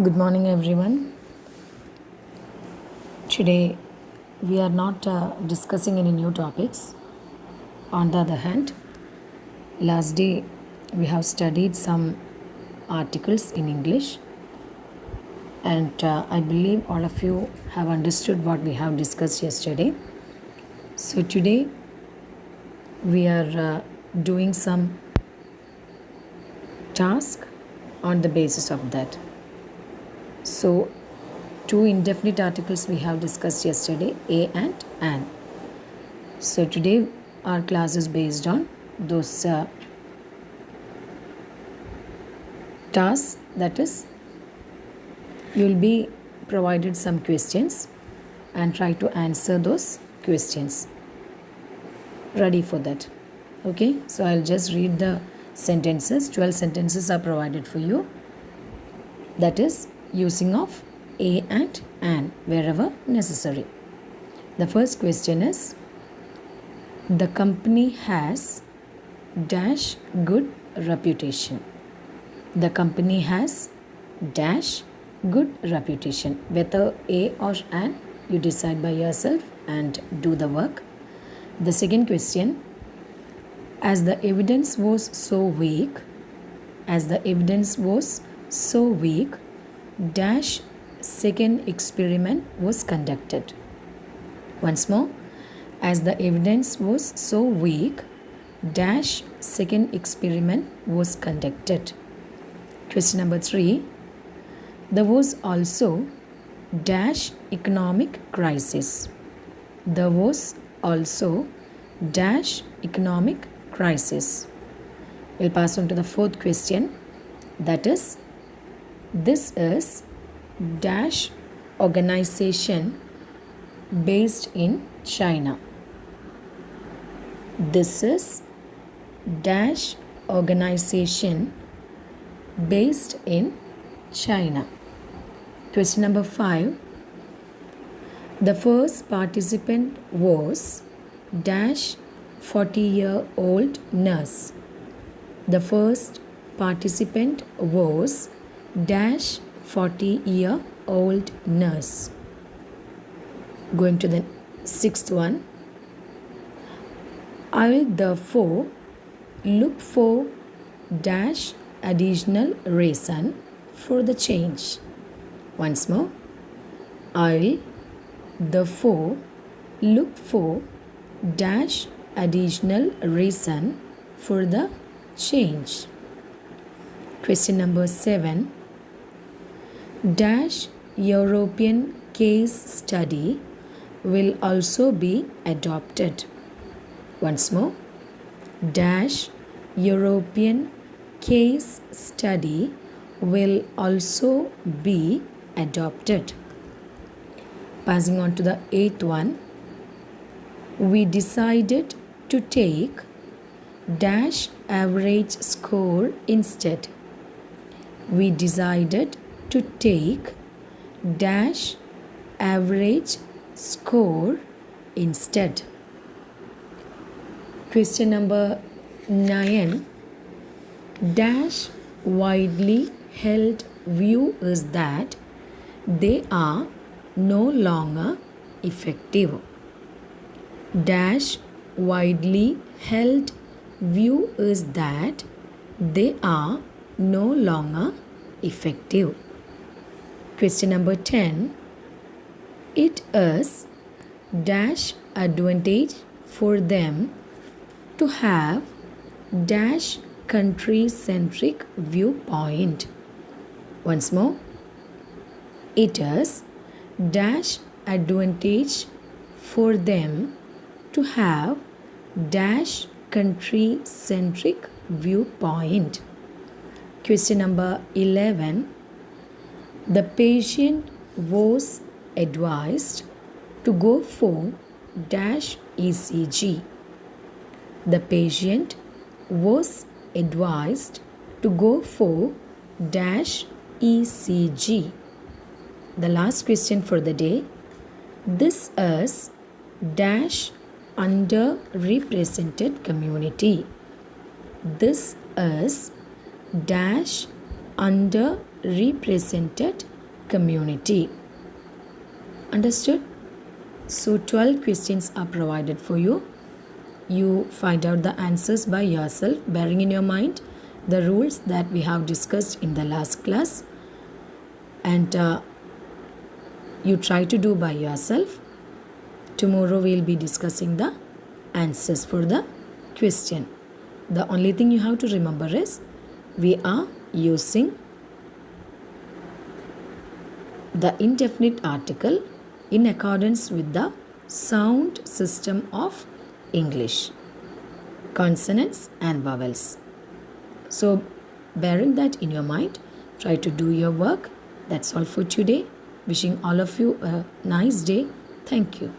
Good morning, everyone. Today, we are not discussing any new topics. On the other hand, last day we have studied some articles in English, and I believe all of you have understood what we have discussed yesterday. So, today we are doing some task on the basis of that. So, two indefinite articles we have discussed yesterday, a and an. So today our class is based on those tasks, that is, you will be provided some questions and try to answer those questions. Ready for that? Okay, so I'll just read the sentences. 12 sentences are provided for you. That is using of a and an wherever necessary. The first question is, the company has dash good reputation. The company has dash good reputation. Whether a or an, you decide by yourself and do the work. The second question, as the evidence was so weak, dash second experiment was conducted. Once more, as the evidence was so weak, dash second experiment was conducted. Question number 3. There was also dash economic crisis. There was also dash economic crisis. We'll pass on to the fourth question. That is, this is dash organization based in China. This is dash organization based in China. Question number 5. The first participant was dash 40-year-old nurse. The first participant was dash 40-year-old nurse. Going to the sixth one. I'll therefore look for dash additional reason for the change. Once more. I'll therefore look for dash additional reason for the change. Question number 7. Dash European case study will also be adopted. Once more. Dash European case study will also be adopted. Passing on to the 8th one. We decided to take dash average score instead. We decided to take dash average score instead. Question number 9. Dash widely held view is that they are no longer effective. Dash widely held view is that they are no longer effective. Question number 10. It is dash advantage for them to have dash country-centric viewpoint. Once more. It is dash advantage for them to have dash country-centric viewpoint. Question number 11. The patient was advised to go for dash ECG. The patient was advised to go for dash ECG. The last question for the day. This is dash underrepresented community. This is dash underrepresented community. Understood? So 12 questions are provided for you. You find out the answers by yourself, bearing in your mind the rules that we have discussed in the last class, and you try to do by yourself. Tomorrow we will be discussing the answers for the question. The only thing you have to remember is we are using the indefinite article in accordance with the sound system of English, consonants and vowels. So, bearing that in your mind, try to do your work. That's all for today. Wishing all of you a nice day. Thank you.